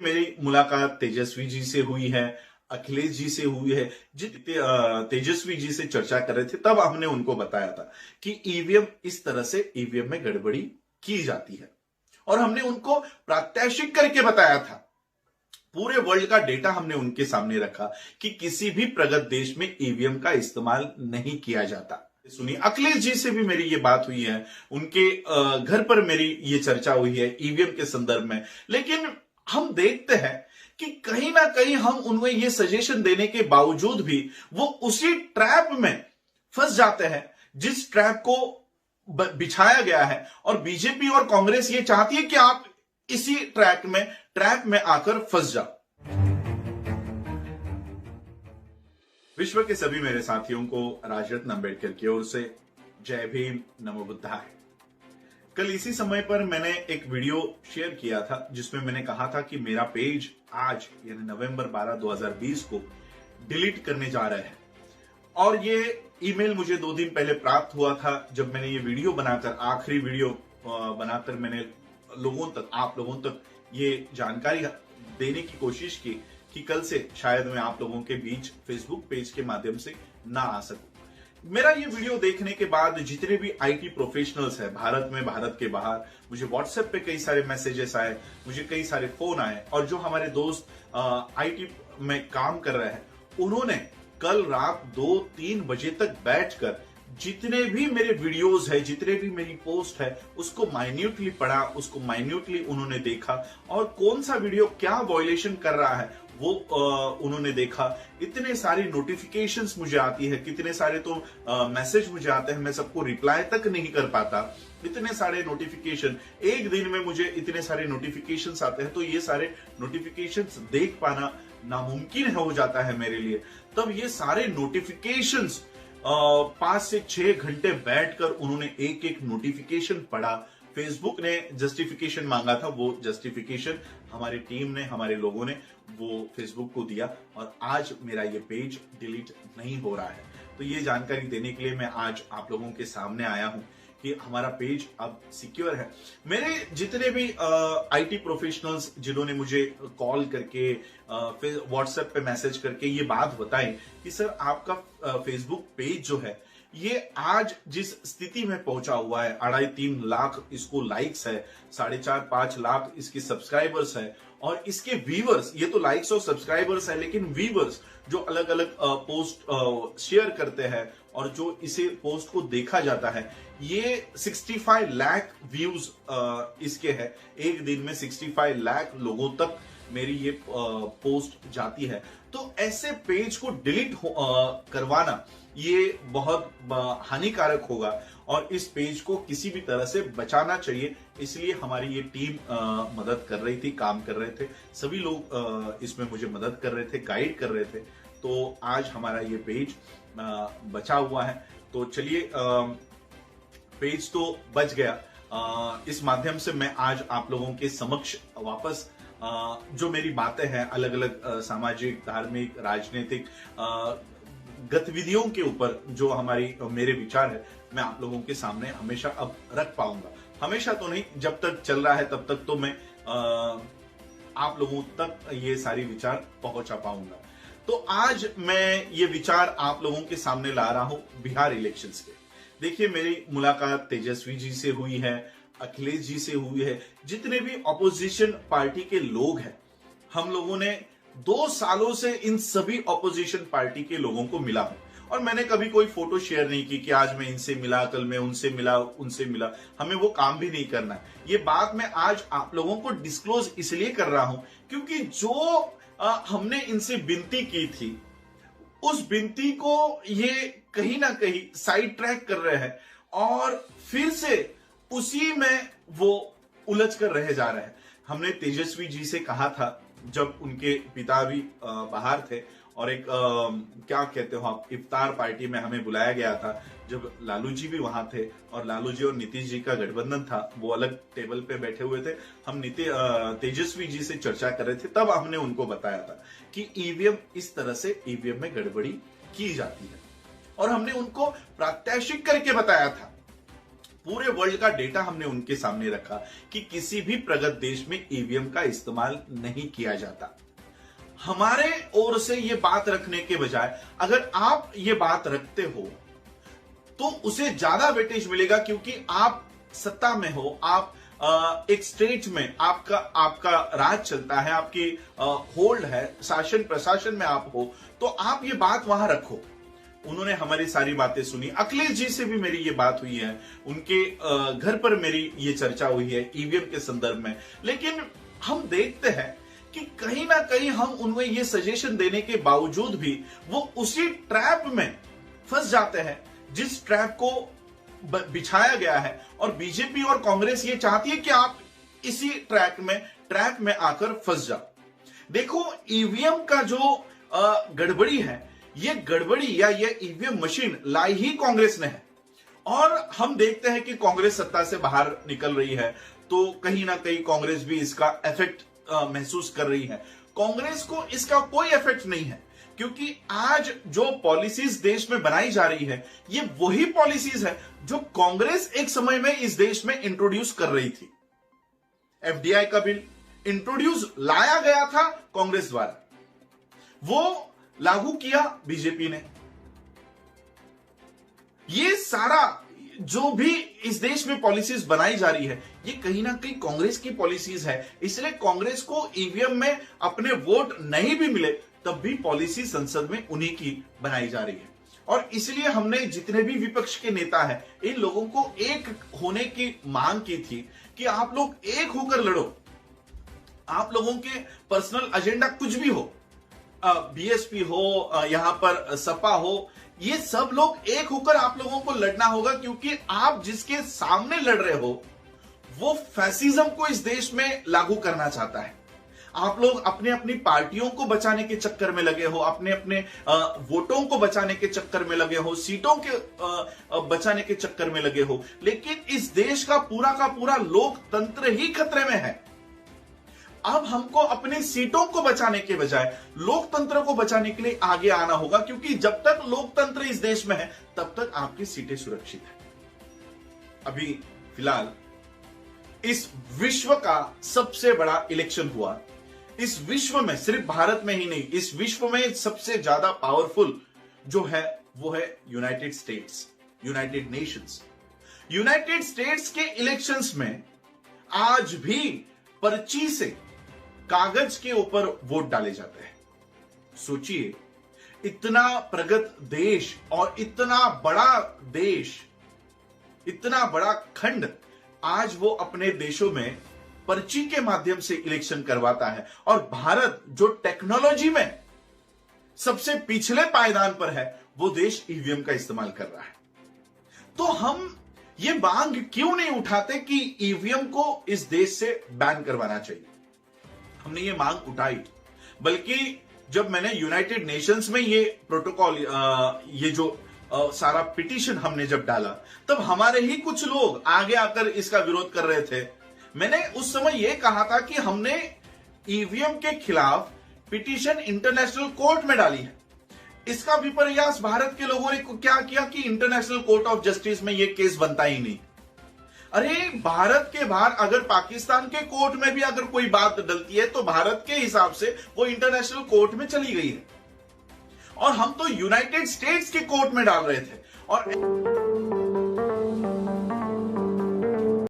मेरी मुलाकात तेजस्वी जी से हुई है, अखिलेश जी से हुई है। तेजस्वी जी से चर्चा कर रहे थे तब हमने उनको बताया था कि ईवीएम इस तरह से ईवीएम में गड़बड़ी की जाती है और हमने उनको प्रात्यक्षिक करके बताया था। पूरे वर्ल्ड का डेटा हमने उनके सामने रखा कि किसी भी प्रगत देश में ईवीएम का इस्तेमाल नहीं किया जाता। सुनिए, अखिलेश जी से भी मेरी ये बात हुई है, उनके घर पर मेरी ये चर्चा हुई है ईवीएम के संदर्भ में। लेकिन हम देखते हैं कि कहीं ना कहीं हम उन्हें ये सजेशन देने के बावजूद भी वो उसी ट्रैप में फंस जाते हैं जिस ट्रैप को बिछाया गया है। और बीजेपी और कांग्रेस ये चाहती है कि आप इसी ट्रैप में आकर फंस जाओ। विश्व के सभी मेरे साथियों को राजरत्न अंबेडकर की ओर से जय भीम, नमो बुद्धाय। कल इसी समय पर मैंने एक वीडियो शेयर किया था जिसमें मैंने कहा था कि मेरा पेज आज यानी नवंबर 12, 2020 को डिलीट करने जा रहे हैं। और ये ईमेल मुझे 2 दिन पहले प्राप्त हुआ था जब मैंने ये वीडियो बनाकर, आखिरी वीडियो बनाकर मैंने आप लोगों तक ये जानकारी देने की कोशिश की कि कल से शायद मैं आप लोगों के बीच फेसबुक पेज के माध्यम से ना आ सकूं। मेरा ये वीडियो देखने के बाद जितने भी आईटी प्रोफेशनल्स हैं भारत में, भारत के बाहर, मुझे व्हाट्सएप पे कई सारे मैसेजेस आए, मुझे कई सारे फोन आए। और जो हमारे दोस्त आईटी में काम कर रहे हैं उन्होंने कल रात 2-3 बजे तक बैठकर जितने भी मेरे वीडियोस है, जितने भी मेरी पोस्ट है, उसको माइन्यूटली पढ़ा, उसको माइन्यूटली उन्होंने देखा और कौन सा वीडियो क्या वायलेशन कर रहा है वो उन्होंने देखा। इतने सारी नोटिफिकेशंस मुझे आती है, कितने सारे तो मैसेज मुझे आते हैं, मैं सबको रिप्लाई तक नहीं कर पाता। इतने सारे नोटिफिकेशन, एक दिन में मुझे इतने सारे नोटिफिकेशंस आते हैं, तो ये सारे नोटिफिकेशंस देख पाना नामुमकिन हो जाता है मेरे लिए। तब ये सारे नोटिफिकेशंस 5 से 6 घंटे बैठकर उन्होंने एक एक नोटिफिकेशन पढ़ा। फेसबुक ने जस्टिफिकेशन मांगा था, वो जस्टिफिकेशन हमारी टीम ने, हमारे लोगों ने वो फेसबुक को दिया और आज मेरा ये पेज डिलीट नहीं हो रहा है। तो ये जानकारी देने के लिए मैं आज आप लोगों के सामने आया हूं कि हमारा पेज अब सिक्योर है। मेरे जितने भी आईटी प्रोफेशनल्स जिन्होंने मुझे कॉल करके फिर व्हाट्सएप पे मैसेज करके ये बात बताई कि सर आपका फेसबुक पेज जो है ये आज जिस स्थिति में पहुंचा हुआ है, 2.5-3 लाख इसको लाइक्स है, 4.5-5 लाख इसके सब्सक्राइबर्स है और इसके व्यूअर्स, ये तो लाइक्स और सब्सक्राइबर्स है, लेकिन व्यूअर्स जो अलग अलग पोस्ट शेयर करते हैं और जो इसे पोस्ट को देखा जाता है, ये 65 लाख व्यूज इसके है। एक दिन में 65 लाख लोगों तक मेरी ये पोस्ट जाती है। तो ऐसे पेज को डिलीट करवाना ये बहुत हानिकारक होगा और इस पेज को किसी भी तरह से बचाना चाहिए। इसलिए हमारी ये टीम मदद कर रही थी, काम कर रहे थे, सभी लोग इसमें मुझे मदद कर रहे थे, गाइड कर रहे थे। तो आज हमारा ये पेज बचा हुआ है। तो चलिए, पेज तो बच गया। इस माध्यम से मैं आज आप लोगों के समक्ष वापस जो मेरी बातें हैं अलग अलग सामाजिक, धार्मिक, राजनीतिक गतिविधियों के ऊपर जो मेरे विचार है, मैं आप लोगों के सामने हमेशा अब रख पाऊंगा। हमेशा तो नहीं, जब तक चल रहा है तब तक तो मैं आप लोगों तक ये सारी विचार पहुंचा पाऊंगा। तो आज मैं ये विचार आप लोगों के सामने ला रहा हूं बिहार इलेक्शंस के। देखिए, मेरी मुलाकात तेजस्वी जी से हुई है, अखिलेश जी से हुई है, जितने भी ऑपोजिशन पार्टी के लोग हैं, हम लोगों ने 2 सालों से इन सभी ऑपोजिशन पार्टी के लोगों को मिला हूं और मैंने कभी कोई फोटो शेयर नहीं की कि आज मैं इनसे मिला, कल मैं उनसे मिला, उनसे मिला। हमें वो काम भी नहीं करना है। ये बात मैं आज आप लोगों को डिस्क्लोज इसलिए कर रहा हूं क्योंकि जो हमने इनसे विनती की थी, उस विनती को ये कहीं ना कहीं साइड ट्रैक कर रहे हैं और फिर से उसी में वो उलझ कर रह जा रहे हैं। हमने तेजस्वी जी से कहा था जब उनके पिता भी बाहर थे और एक क्या कहते हो आप, इफ्तार पार्टी में हमें बुलाया गया था, जब लालू जी भी वहां थे और लालू जी और नीतीश जी का गठबंधन था, वो अलग टेबल पे बैठे हुए थे। हम तेजस्वी जी से चर्चा कर रहे थे, तब हमने उनको बताया था कि ईवीएम इस तरह से ईवीएम में गड़बड़ी की जाती है और हमने उनको प्रात्यक्षिक करके बताया था पूरे वर्ल्ड का डेटा हमने उनके सामने रखा कि किसी भी प्रगत देश में ईवीएम का इस्तेमाल नहीं किया जाता। हमारे ओर से यह बात रखने के बजाय अगर आप ये बात रखते हो तो उसे ज्यादा वेटेज मिलेगा, क्योंकि आप सत्ता में हो, आप एक स्टेट में आपका राज चलता है, आपकी होल्ड है, शासन प्रशासन में आप हो, तो आप ये बात वहां रखो। उन्होंने हमारी सारी बातें सुनी। अखिलेश जी से भी मेरी ये बात हुई है, उनके घर पर मेरी ये चर्चा हुई है ईवीएम के संदर्भ में। लेकिन हम देखते हैं कि कहीं ना कहीं हम उन्हें ये सजेशन देने के बावजूद भी वो उसी ट्रैप में फंस जाते हैं जिस ट्रैप को बिछाया गया है। और बीजेपी और कांग्रेस ये चाहती है कि आप इसी ट्रैप में आकर फंस जाओ। देखो, ईवीएम का जो गड़बड़ी है, ये गड़बड़ी या ये ईवीएम मशीन लाई ही कांग्रेस ने है। और हम देखते हैं कि कांग्रेस सत्ता से बाहर निकल रही है, तो कहीं ना कहीं कांग्रेस भी इसका इफेक्ट महसूस कर रही है। कांग्रेस को इसका कोई इफेक्ट नहीं है, क्योंकि आज जो पॉलिसीज देश में बनाई जा रही है, ये वही पॉलिसीज है जो कांग्रेस एक समय में इस देश में इंट्रोड्यूस कर रही थी। एफडीआई का बिल लाया गया था कांग्रेस द्वारा, वो लागू किया बीजेपी ने। ये सारा जो भी इस देश में पॉलिसीज बनाई जा रही है, ये कहीं ना कहीं कांग्रेस की पॉलिसीज है। इसलिए कांग्रेस को ईवीएम में अपने वोट नहीं भी मिले तब भी पॉलिसी संसद में उन्हीं की बनाई जा रही है। और इसलिए हमने जितने भी विपक्ष के नेता हैं, इन लोगों को एक होने की मांग की थी कि आप लोग एक होकर लड़ो। आप लोगों के पर्सनल एजेंडा कुछ भी हो, बीएसपी हो, यहां पर सपा हो, ये सब लोग एक होकर आप लोगों को लड़ना होगा, क्योंकि आप जिसके सामने लड़ रहे हो वो फैसिज्म को इस देश में लागू करना चाहता है। आप लोग अपने अपनी पार्टियों को बचाने के चक्कर में लगे हो, अपने अपने वोटों को बचाने के चक्कर में लगे हो, सीटों के बचाने के चक्कर में लगे हो, लेकिन इस देश का पूरा लोकतंत्र ही खतरे में है। अब हमको अपनी सीटों को बचाने के बजाय लोकतंत्र को बचाने के लिए आगे आना होगा, क्योंकि जब तक लोकतंत्र इस देश में है तब तक आपकी सीटें सुरक्षित है। अभी फिलहाल इस विश्व का सबसे बड़ा इलेक्शन हुआ। इस विश्व में, सिर्फ भारत में ही नहीं, इस विश्व में सबसे ज्यादा पावरफुल जो है वो है United states, United Nations. United states के इलेक्शंस में आज भी पर्ची से, कागज के ऊपर वोट डाले जाते हैं। सोचिए, इतना प्रगत देश और इतना बड़ा देश, इतना बड़ा खंड, आज वो अपने देशों में पर्ची के माध्यम से इलेक्शन करवाता है। और भारत जो टेक्नोलॉजी में सबसे पिछले पायदान पर है, वो देश ईवीएम का इस्तेमाल कर रहा है। तो हम ये मांग क्यों नहीं उठाते कि ईवीएम को इस देश से बैन करवाना चाहिए? हमने ये मांग उठाई, बल्कि जब मैंने यूनाइटेड नेशंस में ये प्रोटोकॉल, ये जो सारा पिटीशन हमने जब डाला, तब हमारे ही कुछ लोग आगे आकर इसका विरोध कर रहे थे। मैंने उस समय यह कहा था कि हमने ईवीएम के खिलाफ पिटीशन इंटरनेशनल कोर्ट में डाली है। इसका विपर्यास भारत के लोगों ने क्या किया कि इंटरनेशनल कोर्ट ऑफ जस्टिस में यह केस बनता ही नहीं। अरे, भारत के बाहर अगर पाकिस्तान के कोर्ट में भी अगर कोई बात डलती है तो भारत के हिसाब से वो इंटरनेशनल कोर्ट में चली गई है, और हम तो यूनाइटेड स्टेट्स के कोर्ट में डाल रहे थे। और